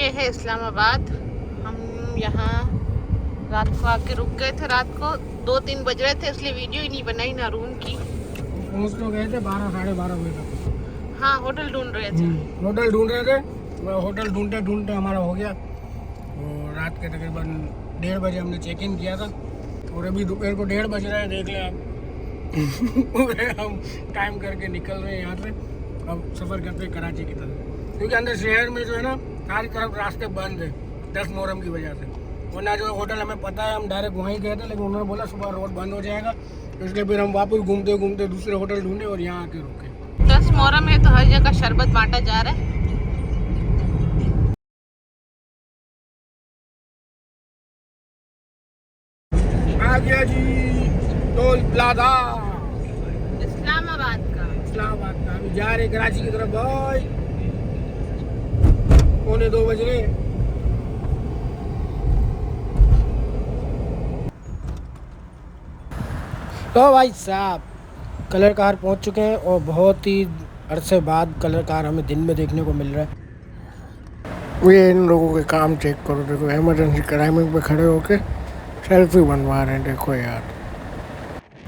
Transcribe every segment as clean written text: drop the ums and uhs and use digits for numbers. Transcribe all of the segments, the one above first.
ये है इस्लामाबाद। हम यहाँ रात को आके रुक गए थे। रात को 2-3 बज रहे थे, इसलिए वीडियो ही नहीं बनाई ना रूम की। पहुँच तो गए थे 12-12:30 बजे तक। हाँ, होटल ढूंढ रहे थे। होटल ढूंढ रहे थे। होटल ढूंढते ढूंढते हमारा हो गया और रात के तकरीबन 1:30 बजे हमने चेक इन किया था और अभी दोपहर को 1:30 बज रहा है। देख लें आप हम टाइम करके निकल रहे हैं यहाँ से। अब सफ़र करते हैं कराची की तरफ, क्योंकि अंदर शहर में जो है ना सारी तरफ रास्ते बंद है 10 मुहर्रम की वजह से। वरना जो होटल हमें पता है, हम डायरेक्ट वहीं गए थे, लेकिन उन्होंने बोला सुबह रोड बंद हो जाएगा, तो इसलिए फिर हम वापस घूमते घूमते दूसरे होटल ढूंढे और यहाँ आके रुके। 10 मुहर्रम है तो हर जगह शरबत बांटा जा रहा है। आ गया जी टोल प्लाजा इस्लामाबाद का। इस्लामाबाद का। अभी जा रहे कराची की तरफ भाई। 1:45 बज रहे। तो भाई साहब कलर कार पहुंच चुके हैं और बहुत ही अरसे बाद कलर कार हमें दिन में देखने को मिल रहा है। ये इन लोगों के काम चेक करो, देखो इमरजेंसी क्राइमिंग पे खड़े होके सेल्फी बनवा रहे हैं, देखो यार।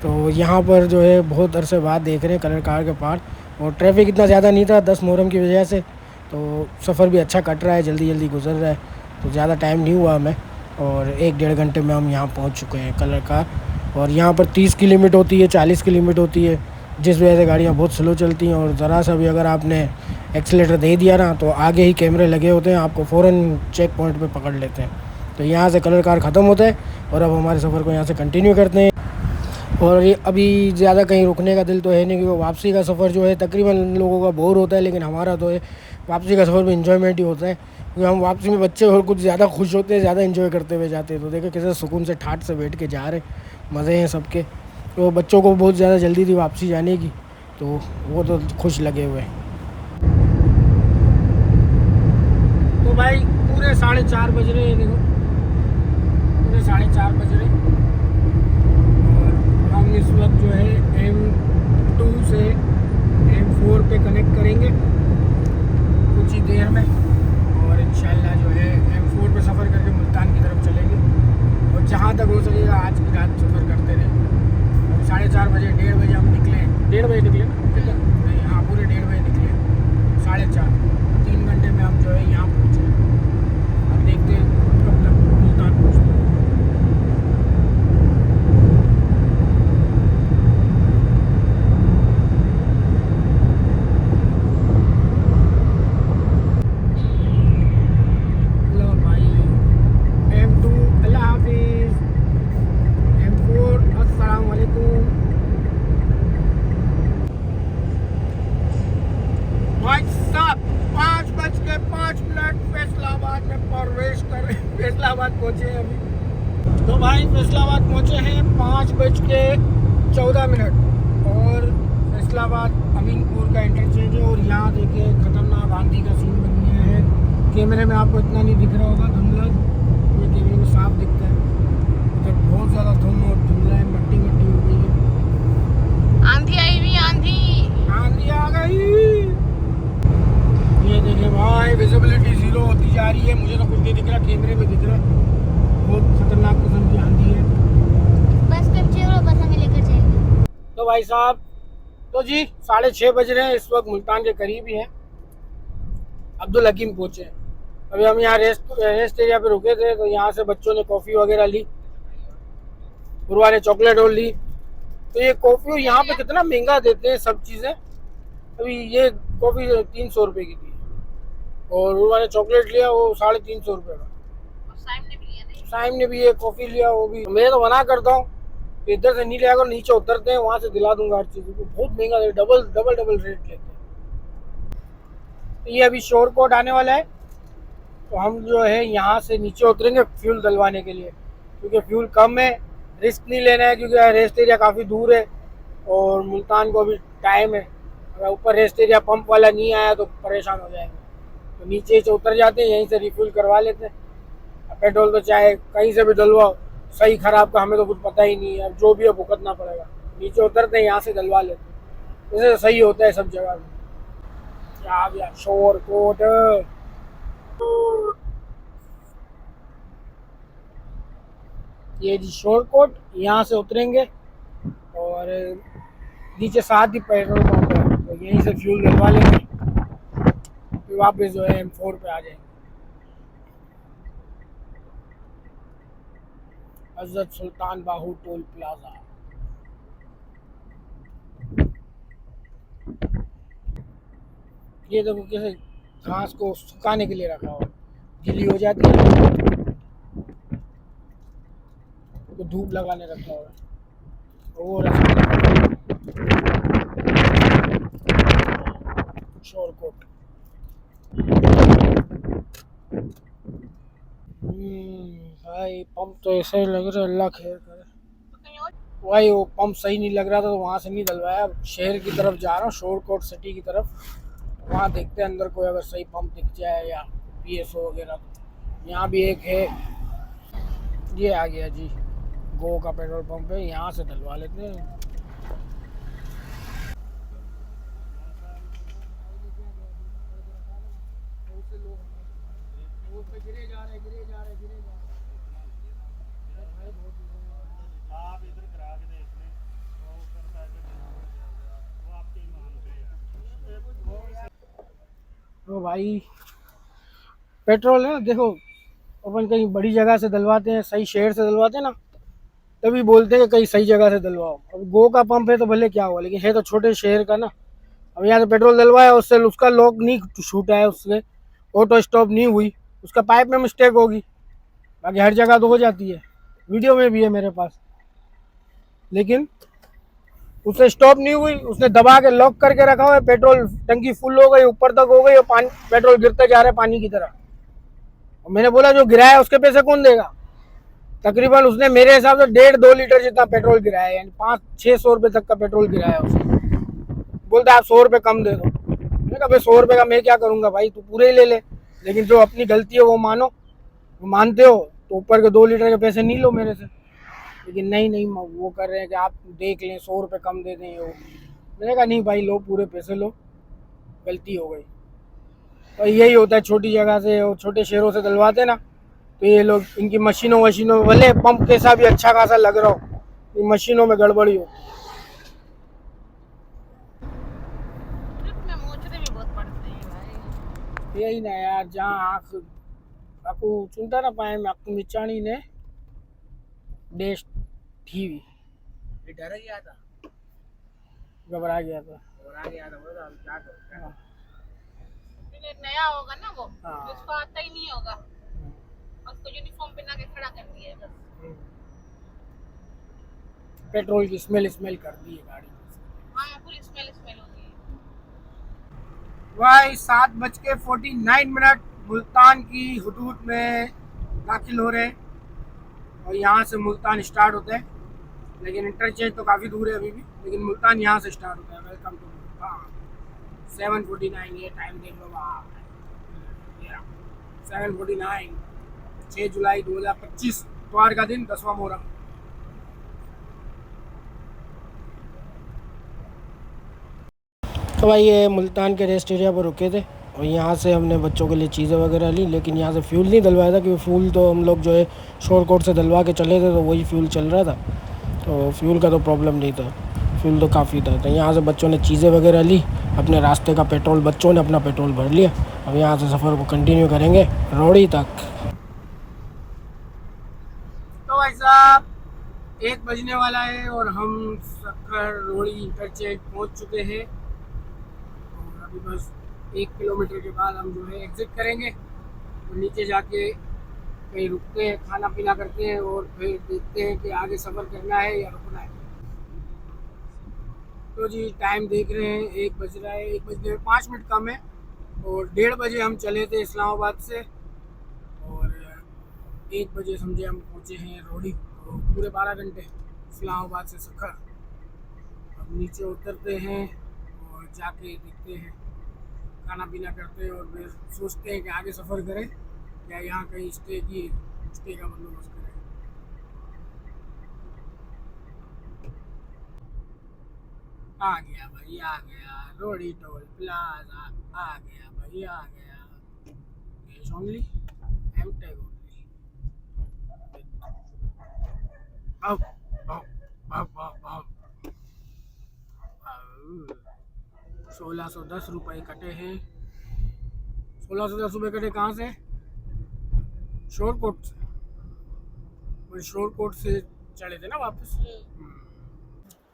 तो यहाँ पर जो है बहुत अरसे बाद देख रहे हैं कलर कार के पार, और ट्रैफिक इतना ज़्यादा नहीं था 10 मुहर्रम की वजह से, तो सफ़र भी अच्छा कट रहा है, जल्दी जल्दी गुजर रहा है, तो ज़्यादा टाइम नहीं हुआ हमें और 1-1.5 घंटे में हम यहाँ पहुँच चुके हैं कलर कार। और यहाँ पर 30 की लिमिट होती है, 40 की लिमिट होती है, जिस वजह से गाड़ियाँ बहुत स्लो चलती हैं। और ज़रा सा भी अगर आपने एक्सीलेटर दे दिया ना तो आगे ही कैमरे लगे होते हैं, आपको फ़ौरन चेक पॉइंट पे पकड़ लेते हैं। तो यहाँ से कलर कार ख़त्म होता है और अब हमारे सफ़र को यहाँ से कंटिन्यू करते हैं। और ये अभी ज़्यादा कहीं रुकने का दिल तो है नहीं, क्योंकि वापसी का सफ़र जो है तकरीबन लोगों का बोर होता है, लेकिन हमारा तो है वापसी का सफ़र में इन्जॉयमेंट ही होता है, क्योंकि हम वापसी में बच्चे और कुछ ज़्यादा खुश होते हैं, ज़्यादा इन्जॉय करते हुए जाते हैं। तो देखो कैसे सुकून से ठाठ से बैठ के जा रहे, मज़े हैं सबके। तो बच्चों को बहुत ज़्यादा जल्दी थी वापसी जाने की, तो वो तो खुश लगे हुए हैं। तो भाई पूरे 4:30 बज रहे हैं, देखो पूरे 4:30 बज रहे। और हम इस वक्त जो है M2 से M4 पे कनेक्ट करेंगे कुछ ही देर में, और इंशाल्लाह जो है M4 पे सफ़र करके मुल्तान की तरफ चलेंगे और जहाँ तक हो सकेगा आज की रात सफ़र करते रहे। 4:30 बजे 1:30 बजे हम निकले, 1:30 बजे निकले ना, नहीं हाँ पूरे 1:30 बजे निकले, 4:30 3 घंटे में हम जो है यहाँ पहुँचे। अब देखते हैं कब तक मुल्तान पहुँचते हैं। लो भाई M2 अल्लाह हाफिज़, M4 अस्सलाम वालेकुम। भाई साहब 5:05 फैसलाबाद में प्रवेश कर रहे हैं। फैसलाबाद पहुँचे हैं अभी। तो भाई फैसलाबाद पहुँचे हैं 5:14 और फैसलाबाद अमीनपुर का इंटरचेंज है। और यहाँ देखिए खतरनाक आंधी का सीन बन गया है। कैमरे में आपको इतना नहीं दिख रहा होगा, धुंधला, ये कैमरे में साफ दिखता है, तो बहुत ज़्यादा धुंध और धुंधला है, मट्टी मट्टी हो गई है। आंधी आई हुई, आंधी आ गई। ये देखिए भाई विजिबिलिटी 0 होती जा रही है, मुझे तो कुछ नहीं दिख रहा, कैमरे में दिख रहा है। बहुत खतरनाक किस्म की आंधी है। बस कैप्चर और बस हमें लेकर जाएंगे। तो भाई साहब तो जी 6:30 बज रहे हैं, इस वक्त मुल्तान के करीब ही हैं, अब्दुल हकीम पहुँचे हैं। अभी हम यहाँ रेस्ट एरिया पे रुके थे, तो यहाँ से बच्चों ने कॉफ़ी वगैरह ली, उर्वा ने चॉकलेट और ली। तो ये कॉफ़ी यहाँ पे कितना महंगा देते हैं सब चीज़ें। अभी ये कॉफ़ी 300 रुपये की थी और उर्वा ने चॉकलेट लिया वो 350 रुपये का। साइम ने भी ये कॉफ़ी लिया, वो भी। मैं तो मना करता हूँ इधर से नहीं लिया अगर नीचे उतरते हैं वहाँ से दिला दूंगा हर चीज़ को, बहुत महंगा डबल रेट लेते हैं। तो ये अभी शोर कोट आने वाला है, तो हम जो है यहाँ से नीचे उतरेंगे फ्यूल डलवाने के लिए, क्योंकि फ्यूल कम है, रिस्क नहीं लेना है, क्योंकि रेस्ट एरिया काफ़ी दूर है और मुल्तान को अभी टाइम है। अगर ऊपर रेस्ट एरिया पंप वाला नहीं आया तो परेशान हो जाएंगे, तो नीचे से उतर जाते हैं, यहीं से रिफ्यूल करवा लेते हैं। पेट्रोल तो चाहे कहीं से भी डलवाओ, सही ख़राब का हमें तो कुछ पता ही नहीं है, अब जो भी है भुगतना पड़ेगा। नीचे उतरते हैं यहाँ से डलवा लेते हैं, जैसे सही होता है सब जगह में। क्या शोर कोट ये जी शोरकोट, यहाँ से उतरेंगे और नीचे साथ ही पेट्रोल पंप है, तो यहीं से फ्यूल डलवा लेंगे, फिर वापस जो है M4 पे आ जाएंगे। हजरत सुल्तान बाहू टोल प्लाजा। ये देखो कैसे घास को सुखाने के लिए रखा हो, गीली हो जाती है तो धूप लगाने रखा हुआ है। वो रास्ता शोरकोट। भाई पंप तो ऐसा ही लग रहा है, अल्लाह खैर करे। भाई वो पंप सही नहीं लग रहा था तो वहाँ से नहीं डलवाया। शहर की तरफ जा रहा हूँ, शोरकोट सिटी की तरफ, वहाँ देखते हैं अंदर कोई अगर सही पंप दिख जाए या PSO वगैरह। यहाँ भी एक है, ये आ गया जी, गो का पेट्रोल पंप है, यहाँ से डलवा लेते हैं। तो भाई पेट्रोल है ना, देखो अपन कहीं बड़ी जगह से डलवाते हैं, सही शहर से डलवाते हैं ना, तभी बोलते हैं कि कहीं सही जगह से डलवाओ। अब गो का पंप है तो भले क्या हुआ, लेकिन है तो छोटे शहर का ना। अब यहाँ से पेट्रोल डलवाया, उससे उसका लॉक नहीं छूटा है, उससे ऑटो स्टॉप नहीं हुई, उसका पाइप में मिस्टेक होगी। बाकी हर जगह तो हो जाती है, वीडियो में भी है मेरे पास, लेकिन उससे स्टॉप नहीं हुई, उसने दबा के लॉक करके रखा हुआ है। पेट्रोल टंकी फुल हो गई, ऊपर तक हो गई, और पानी पेट्रोल गिरते जा रहा है पानी की तरह। और मैंने बोला जो गिराया उसके पैसे कौन देगा। तकरीबन उसने मेरे हिसाब से 1.5-2 लीटर जितना पेट्रोल गिराया है, यानी 500-600 रुपये तक का पेट्रोल गिराया उसने। बोलता है आप 100 रुपये कम दे दो। मैंने कहा भाई 100 रुपये का मैं क्या करूँगा भाई, तू पूरे ही ले ले, लेकिन जो अपनी गलती है वो मानो। वो मानते हो तो ऊपर के 2 लीटर के पैसे नहीं लो मेरे से, लेकिन नहीं वो कर रहे हैं कि आप देख लें 100 रुपये कम दे दें। वो मैंने कहा नहीं भाई लो, पूरे पैसे लो, गलती हो गई। और यही होता है छोटी जगह से और छोटे शहरों से डलवाते ना, तो ये लोग इनकी मशीनों में भले पंप कैसा भी अच्छा खासा लग रहा हो, इन मशीनों में गड़बड़ी होती है। यही ना यार, जहाँ आँख आपको चुनता ना पाए में आपको मिचाणी ने देश थी डर गया था, घबरा गया था बोला क्या करूं। हाँ। नया होगा ना वो, हाँ। उसको आता ही नहीं होगा, उसको यूनिफॉर्म पहना के खड़ा कर दिया है बस। पेट्रोल की स्मेल कर दी है गाड़ी। हाँ पूरी स्मेल होती है। भाई 7:49 मुल्तान की हुदूद में दाखिल हो रहे हैं, और यहाँ से मुल्तान स्टार्ट होता है, लेकिन इंटरचेंज तो काफ़ी दूर है अभी भी, लेकिन मुल्तान यहाँ से स्टार्ट होता है। Welcome to Multan. 7:49 ये टाइम देख लो आप, 7:49, 6 जुलाई 2025, इतवार का दिन, 10वां मुहर्रम। तो भाई ये मुल्तान के रेस्ट एरिया पर रुके थे, और यहाँ से हमने बच्चों के लिए चीज़ें वगैरह ली, लेकिन यहाँ से फ्यूल नहीं डलवाया था, क्योंकि फ्यूल तो हम लोग जो है शोरकोट से डलवा के चले थे, तो वही फ्यूल चल रहा था, तो फ्यूल का तो प्रॉब्लम नहीं था, फ्यूल तो काफ़ी था। तो यहाँ से बच्चों ने चीज़ें वगैरह ली, अपने रास्ते का पेट्रोल, बच्चों ने अपना पेट्रोल भर लिया। अब यहाँ से सफ़र को कंटिन्यू करेंगे रोड़ी तक। तो भाई साहब 1 बजने वाला है और हम सक्कर रोड़ी इंटरचेंज पहुँच चुके हैं, और अभी बस 1 किलोमीटर के बाद हम जो है एग्ज़िट करेंगे, और नीचे जाके कहीं रुकते हैं, खाना पीना करते हैं, और फिर देखते हैं कि आगे सफ़र करना है या रुकना है। तो जी टाइम देख रहे हैं 1 बज रहा है, 1 बजने में 5 मिनट कम है, और 1:30 बजे हम चले थे इस्लामाबाद से, और 1 बजे समझे हम पहुँचे हैं रोड़ी। तो पूरे 12 घंटे इस्लामाबाद से सक्कर। अब नीचे उतरते हैं और जाके देखते हैं, खाना पीना करते हैं, और फिर सोचते हैं कि आगे सफ़र करें या यहाँ कहीं स्टे का बंदोबस्त करें। आ गया भाई, आ गया रोड़ी टोल प्लाजा, आ गया भाई, आ गया। Cash only, M tag only. अब अब 1610 रुपये कटे हैं। 1610 रुपये कटे कहाँ से? शोरकोट से। वही शोरकोट से चले थे ना वापस।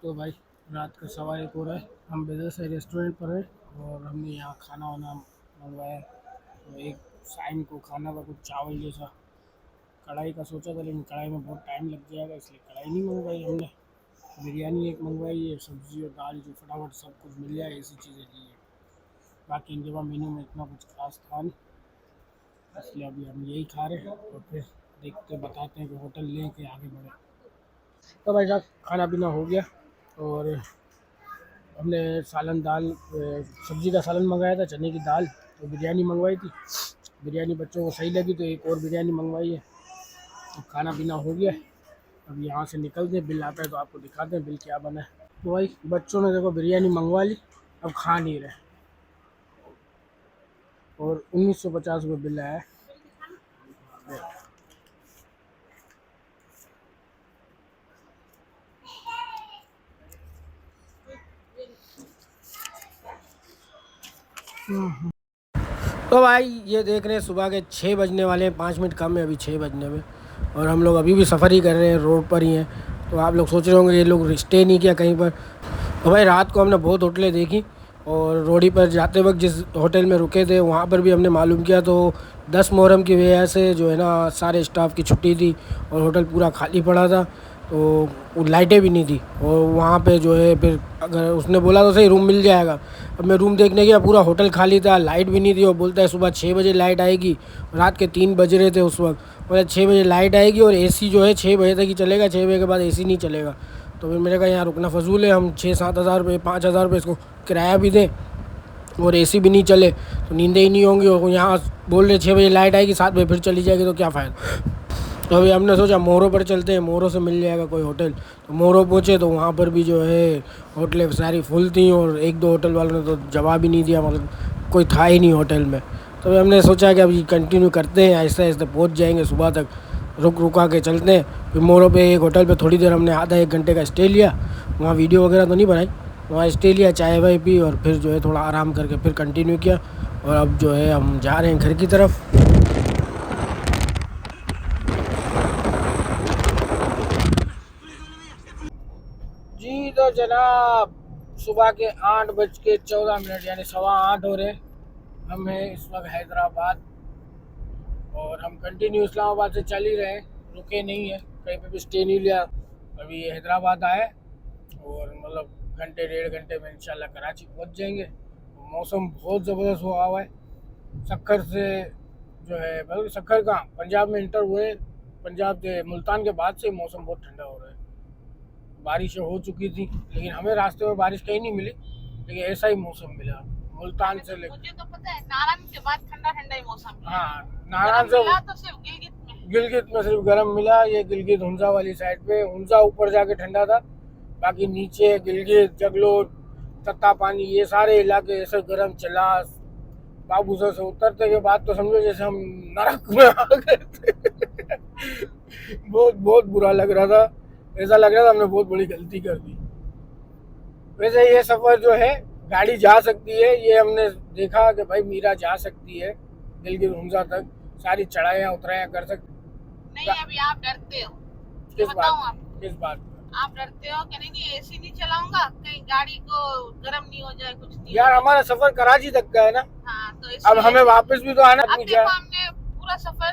तो भाई रात का 1:15 हो रहा है। हम बेदर से रेस्टोरेंट पर है और हमने यहाँ खाना वाना मंगवाया। तो एक साइन को खाना था कुछ चावल जैसा, कढ़ाई का सोचा था लेकिन कढ़ाई में बहुत टाइम लग जाएगा इसलिए कढ़ाई नहीं मंगवाई हमने। बिरयानी एक मंगवाई है, सब्ज़ी और दाल जो फटाफट सब कुछ मिल जाए ऐसी चीज़ें ली है। बाकी इनके पास मेन्यू में इतना कुछ खास था नहीं, इसलिए अभी हम यही खा रहे हैं और फिर देखते बताते हैं कि होटल लें कि आगे बढ़े। तो भाई साहब खाना पीना हो गया और हमने सालन दाल सब्ज़ी का सालन मंगाया था, चने की दाल, तो बिरयानी मंगवाई थी। बिरयानी बच्चों को सही लगी तो एक और बिरयानी मंगवाई है। तो खाना पीना हो गया, अब यहाँ से निकलते हैं, बिल आता है तो आपको दिखाते हैं बिल क्या बना है। तो भाई बच्चों ने देखो बिरयानी मंगवा ली, अब खा नहीं रहे और 1950 रुपये बिल आया है। तो भाई ये देख रहे हैं सुबह के 6 बजने वाले हैं, 5 मिनट कम है अभी 6 बजने में, और हम लोग अभी भी सफ़र ही कर रहे हैं, रोड पर ही हैं। तो आप लोग सोच रहे होंगे ये लोग स्टे नहीं किया कहीं पर। तो भाई रात को हमने बहुत होटलें देखी और रोडी पर जाते वक्त जिस होटल में रुके थे वहाँ पर भी हमने मालूम किया तो 10 मुहर्रम की वजह से जो है ना सारे स्टाफ की छुट्टी थी और होटल पूरा खाली पड़ा था, तो लाइटें भी नहीं थी। और वहाँ पे जो है फिर अगर उसने बोला तो सही रूम मिल जाएगा, अब मैं रूम देखने गया पूरा होटल खाली था, लाइट भी नहीं थी। और बोलता है सुबह 6 बजे लाइट आएगी, रात के 3 बज रहे थे उस वक्त, बोला 6 बजे लाइट आएगी और एसी जो है 6 बजे तक ही चलेगा, 6 बजे के बाद एसी नहीं चलेगा। तो फिर मैंने कहा यहाँ रुकना फजूल है, हम 6-7 हज़ार रुपये 5 हज़ार रुपये इसको किराया भी दें और एसी भी नहीं चले तो नींदें ही नहीं होंगी। और यहाँ बोल रहे 6 बजे लाइट आएगी 7 बजे फिर चली जाएगी तो क्या फ़ायदा। तो अभी हमने सोचा मोरो पर चलते हैं, मोरो से मिल जाएगा कोई होटल। तो मोरो पहुँचे तो वहाँ पर भी जो है होटलें सारी फुल थी और 1-2 होटल वालों ने तो जवाब ही नहीं दिया, मतलब कोई था ही नहीं होटल में। तो हमने सोचा कि अभी कंटिन्यू करते हैं, आहिस्ते आहिस्ते पहुँच जाएंगे, सुबह तक रुका के चलते हैं। फिर मोरो पे एक होटल पे थोड़ी देर हमने आधा 1 घंटे का स्टे लिया, वहाँ वीडियो वगैरह तो नहीं बनाई, वहाँ स्टे लिया, चाय वाय पी और फिर जो है थोड़ा आराम करके फिर कंटिन्यू किया। और अब जो है हम जा रहे हैं घर की तरफ। जी तो जनाब सुबह के 8:14 यानी 8:15 हो रहे, हम हैं इस वक्त हैदराबाद और हम कंटिन्यू इस्लामाबाद से चल ही रहे हैं, रुके नहीं है, कहीं पे भी स्टे नहीं लिया। अभी हैदराबाद आए और मतलब घंटे 1.5 घंटे में इंशाल्लाह कराची पहुंच जाएंगे। मौसम बहुत ज़बरदस्त हुआ है, सक्खर से जो है बल्कि सक्खर कहाँ पंजाब में इंटर हुए, पंजाब के मुल्तान के बाद से मौसम बहुत ठंडा हो रहा है। बारिशें हो चुकी थी लेकिन हमें रास्ते में बारिश कहीं नहीं मिली, लेकिन ऐसा ही मौसम मिला मुल्तान से लेकर। मुझे तो पता है नारायण के बाद ठंडा ठंडा ही मौसम है। हाँ नारायण से मिला तो सिर्फ गिलगित में सिर्फ गर्म मिला, ये गिलगित हुंजा वाली साइड पे, हुंजा ऊपर जाके ठंडा था, बाकी नीचे गिलगित जगलोट तत्ता पानी ये सारे इलाके ऐसे गर्म चला। बाबूसर से उतरते के बाद तो समझो जैसे हम नरक में आ गए थे। बहुत बुरा लग रहा था, ऐसा लग रहा था हमने बहुत बड़ी गलती कर दी। वैसे ये सफ़र जो है गाड़ी जा सकती है, ये हमने देखा कि भाई मीरा जा सकती है गिलगित हुंजा तक, सारी चढ़ाइयाँ उतराइयाँ कर सकती। नहीं अभी आप डरते हो, किस बताऊं बात आपको? किस बात आप डरते हो कि नहीं एसी नहीं चलाऊंगा कहीं गाड़ी को गर्म नहीं हो जाए, कुछ नहीं यार हो हमारा सफर कराची तक का है ना, जाए। हाँ तो अब इसलिए हमें वापस भी तो आना अब पूछा। देखो हमने पूरा सफर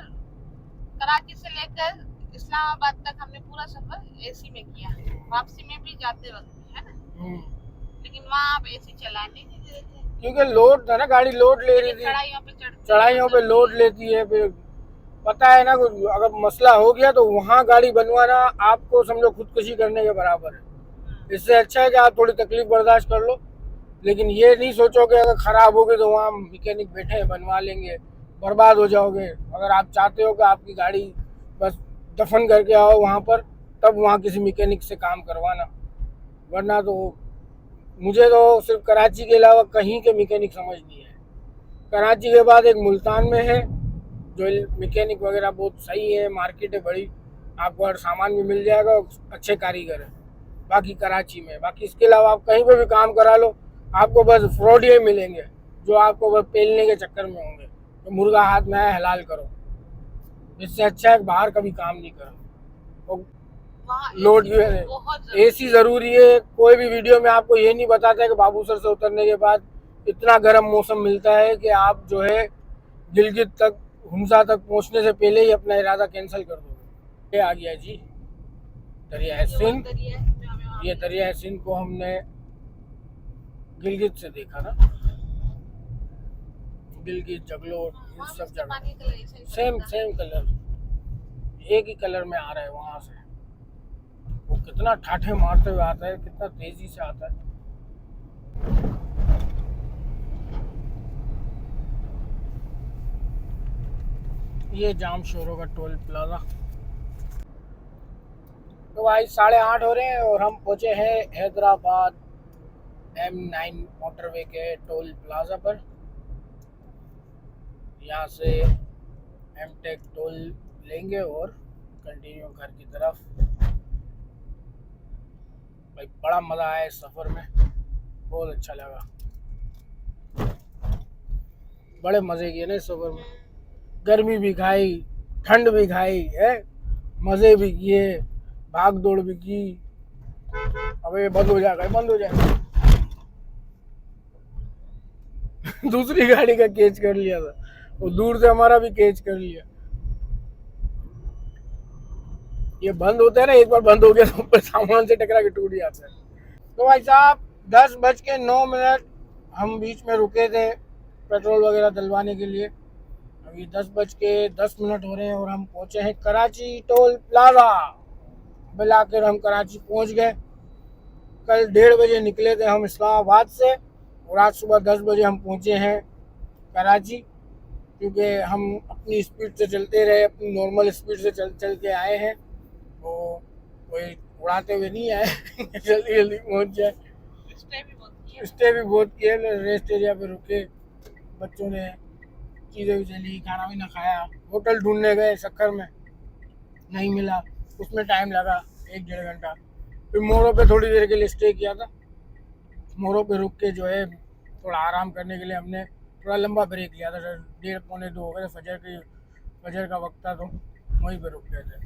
कराची से लेकर इस्लामाबाद तक हमने पूरा सफर एसी में किया, वापसी में भी जाते वक्त भी, है ना। लेकिन वहाँ आप एसी चलाने नहीं दे रहे थे क्योंकि लोड था ना, गाड़ी लोड ले रही थी, चढ़ाइयों पे लोड लेती है, फिर पता है ना अगर मसला हो गया तो वहाँ गाड़ी बनवाना आपको समझो खुदकुशी करने के बराबर है। इससे अच्छा है कि आप थोड़ी तकलीफ बर्दाश्त कर लो, लेकिन ये नहीं सोचो कि अगर ख़राब हो गई तो वहाँ मैकेनिक बैठे हैं बनवा लेंगे, बर्बाद हो जाओगे। अगर आप चाहते हो कि आपकी गाड़ी बस दफन करके आओ वहाँ पर, तब वहाँ किसी मैकेनिक से काम करवाना, वरना तो मुझे तो सिर्फ कराची के अलावा कहीं के मैकेनिक समझ नहीं है। कराची के बाद एक मुल्तान में है जो मैकेनिक वगैरह बहुत सही है, मार्केट है बड़ी, आपको हर सामान भी मिल जाएगा, अच्छे कारीगर है बाकी कराची में। बाकी इसके अलावा आप कहीं पे भी काम करा लो, आपको बस फ्रॉड ही मिलेंगे जो आपको बस पेलने के चक्कर में होंगे। तो मुर्गा हाथ में आया हलाल करो, इससे अच्छा है बाहर कभी काम नहीं करो। और वहाँ लोड AC भी बहुत एसी ज़रूरी है। कोई भी वीडियो में आपको ये नहीं बताता है कि बाबूसर से उतरने के बाद इतना गर्म मौसम मिलता है कि आप जो है गिलगित तक, हुंसा तक पहुंचने से पहले ही अपना इरादा कैंसिल कर दोगे। ये आ गया जी दरिया सिंध। दरिया है जो हमें वहाँ ये दरिया सिंध को हमने गिलगित से देखा था, गिलगित, जगलोट, इन वहाँ भी सब उसका जगह पानी का कलर ऐसा ही सेम था। सेम कलर, एक ही कलर में आ रहा है वहां से। वो कितना ठाठे मारते हुए आता है, कितना तेजी से आता है। ये जाम शोरों का टोल प्लाजा। तो भाई 8:30 हो रहे हैं और हम पहुंचे हैं हैदराबाद M9 मोटरवे के टोल प्लाजा पर। यहाँ से एमटेक टोल लेंगे और कंटिन्यू घर की तरफ। भाई बड़ा मज़ा आया इस सफ़र में, बहुत अच्छा लगा, बड़े मज़े किए ना इस सफ़र में। गर्मी भी खाई, ठंड भी खाई है, मज़े भी किए, भाग दौड़ भी की। अब ये बंद हो जाएगा, बंद हो जाएगा। दूसरी गाड़ी का कैच कर लिया था, वो दूर से हमारा भी कैच कर लिया। ये बंद होता है ना, एक बार बंद हो गया तो ऊपर सामान से टकरा के टूट जाता है। तो भाई साहब 10:09 हम बीच में रुके थे पेट्रोल वगैरह डलवाने के लिए। अभी 10:10 हो रहे हैं और हम पहुंचे हैं कराची टोल प्लाजा। मिलाकर हम कराची पहुंच गए। कल 1:30 बजे निकले थे हम इस्लामाबाद से और आज सुबह 10 बजे हम पहुंचे हैं कराची, क्योंकि हम अपनी स्पीड से चलते रहे, अपनी नॉर्मल स्पीड से चल के आए हैं। तो कोई उड़ाते हुए नहीं आए जल्दी जल्दी पहुंच जाए। स्टे भी बहुत किए, रेस्ट एरिया पे रुके, बच्चों ने चीज़ें भी ली, खाना भी ना खाया। होटल ढूंढने गए चक्कर में नहीं मिला, उसमें टाइम लगा 1-1.5 घंटा। फिर मोरों पे थोड़ी देर के लिए स्टे किया था। मोरों पे रुक के जो है थोड़ा आराम करने के लिए हमने थोड़ा लंबा ब्रेक लिया था। 1:30-1:45 हो गए, फजर का वक्त था, तो वहीं पे रुक गए थे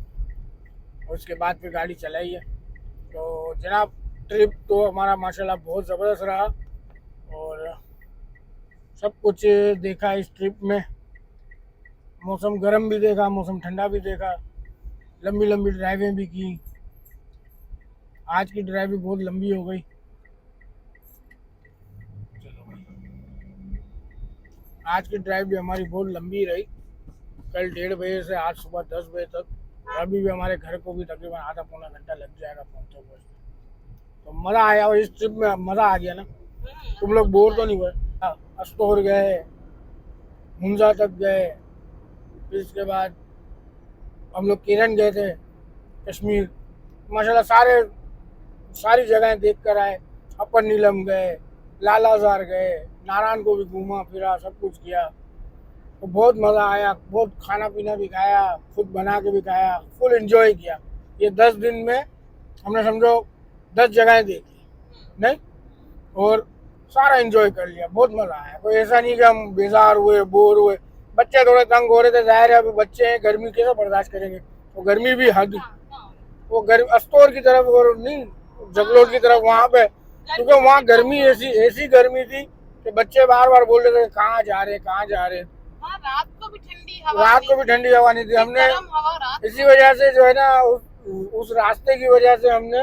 और उसके बाद फिर गाड़ी चलाई है। तो जनाब ट्रिप तो हमारा माशाल्लाह बहुत ज़बरदस्त रहा और सब कुछ देखा इस ट्रिप में। मौसम गर्म भी देखा, मौसम ठंडा भी देखा, लंबी लंबी ड्राइवें भी की। आज की ड्राइव भी बहुत लंबी हो गई। आज की ड्राइव भी हमारी बहुत लंबी रही, कल 1:30 बजे से आज सुबह 10 बजे तक। अभी भी हमारे घर को भी तकरीबन आधा पौना घंटा लग जाएगा पहुँचते पहुँचते। तो मज़ा आया और इस ट्रिप में मज़ा आ गया ना। तुम लोग बोर तो नहीं हुए? अस्तोर गए, हुंजा तक गए, फिर इसके बाद हम लोग केरन गए थे, कश्मीर। माशाल्लाह सारी जगहें देख कर आए। अपर नीलम गए, लालाजार गए, नारायण को भी घूमा फिरा, सब कुछ किया। तो बहुत मज़ा आया, बहुत खाना पीना भी खाया, खुद बना के भी खाया, फुल एंजॉय किया। ये 10 दिन में हमने समझो 10 जगहें देखी नहीं, और सारा एंजॉय कर लिया, बहुत मज़ा आया। कोई ऐसा नहीं कि हम बेजार हुए, बोर हुए। बच्चे थोड़े तंग हो रहे थे, जाहिर है अभी बच्चे हैं, गर्मी कैसे बर्दाश्त करेंगे। तो गर्मी भी हद, वो अस्तोर की तरफ और नहीं जगलोट की तरफ वहाँ पे, क्योंकि वहाँ गर्मी ऐसी गर्मी थी कि बच्चे बार बार बोल रहे थे कहाँ जा रहे रात को भी ठंडी हवा नहीं थी। हमने इसी वजह से जो है ना उस रास्ते की वजह से हमने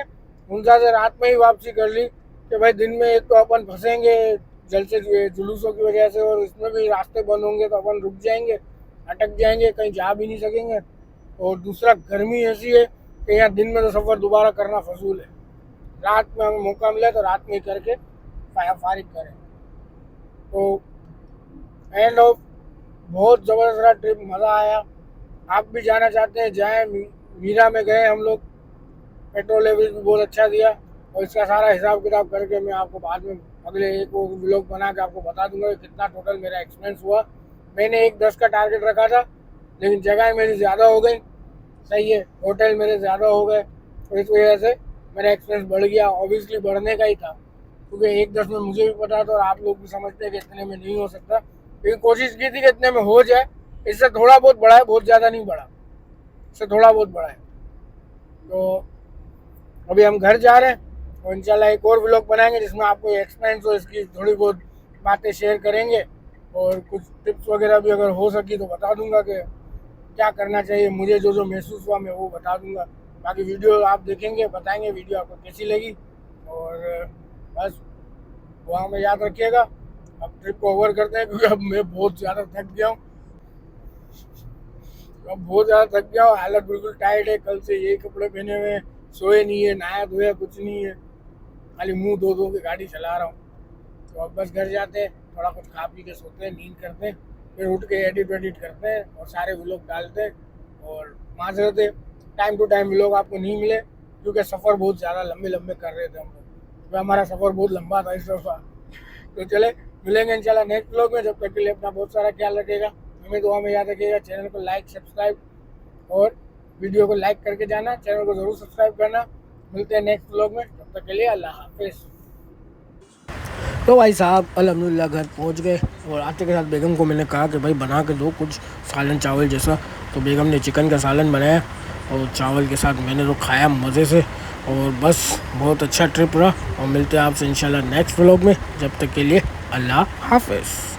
हुंसा से रात में ही वापसी कर ली कि भाई दिन में एक तो अपन फंसेंगे जलसे जुलूसों की वजह से, और इसमें भी रास्ते बंद होंगे तो अपन रुक जाएंगे, अटक जाएंगे, कहीं जा भी नहीं सकेंगे। और दूसरा गर्मी ऐसी है कि यहाँ दिन में तो सफ़र दोबारा करना फजूल है। रात में हमें मौका मिला तो रात में ही करके फारिग करें। तो एंड ऑफ बहुत ज़बरदस्त रहा ट्रिप, मज़ा आया। आप भी जाना चाहते हैं जाएं। मीरा में गए हम लोग, पेट्रोल लेवल भी बहुत अच्छा दिया, और इसका सारा हिसाब किताब करके मैं आपको बाद में अगले एक वो व्लॉग बना के आपको बता दूंगा कि कितना टोटल मेरा एक्सपेंस हुआ। मैंने 1:10 का टारगेट रखा था, लेकिन जगह मेरी ज़्यादा हो गई, सही है। होटल मेरे ज़्यादा हो गए तो इस वजह से मेरा एक्सपेंस बढ़ गया। ऑब्वियसली बढ़ने का ही था, क्योंकि 1-10 में मुझे भी पता था और आप लोग भी समझते हैं कि इतने में नहीं हो सकता, लेकिन कोशिश की थी कि इतने में हो जाए। इससे थोड़ा बहुत बढ़ा है, बहुत ज़्यादा नहीं बढ़ा, इससे थोड़ा बहुत बढ़ा है। तो अभी हम घर जा रहे हैं और इंशाल्लाह एक और व्लॉग बनाएंगे जिसमें आपको एक्सपेंस और इसकी थोड़ी बहुत बातें शेयर करेंगे और कुछ टिप्स वगैरह भी अगर हो सकी तो बता दूंगा कि क्या करना चाहिए। मुझे जो जो महसूस हुआ मैं वो बता दूंगा। बाकी वीडियो आप देखेंगे, बताएंगे वीडियो आपको कैसी लगी। और बस वहाँ में याद रखिएगा। अब ट्रिप को ओवर करते हैं क्योंकि अब मैं बहुत ज़्यादा थक गया हूँ। हालत बिल्कुल टाइट है। कल से यही कपड़े पहने हुए, सोए नहीं है, नहाया धोया कुछ नहीं है, खाली मुंह धो धो के गाड़ी चला रहा हूँ। तो अब बस घर जाते हैं, थोड़ा कुछ खा पी के सोते हैं, नींद करते हैं, फिर उठ के एडिट करते हैं और सारे व्लॉग डालते हैं। और माजरत है टाइम टू टाइम व्लॉग आपको नहीं मिले क्योंकि सफ़र बहुत ज़्यादा लंबे कर रहे थे हम लोग। तो हमारा सफ़र बहुत लंबा था इस दफ़ा। तो चले मिलेंगे इंशाल्लाह नेक्स्ट व्लॉग में। जब तक के लिए अपना बहुत सारा ख्याल रखिएगा, हमें दुआ में याद रखिएगा। चैनल को लाइक, सब्सक्राइब और वीडियो को लाइक करके जाना, चैनल को ज़रूर सब्सक्राइब करना। मिलते हैं नेक्स्ट व्लॉग में, तब तक के लिए अल्लाह हाफिज़। तो भाई साहब अल्हम्दुलिल्लाह घर पहुंच गए और आते के साथ बेगम को मैंने कहा कि भाई बना के दो कुछ सालन चावल जैसा। तो बेगम ने चिकन का सालन बनाया और चावल के साथ मैंने तो खाया मज़े से। और बस बहुत अच्छा ट्रिप रहा और मिलते हैं आपसे इंशाल्लाह नेक्स्ट व्लॉग में। जब तक के लिए अल्लाह हाफिज़।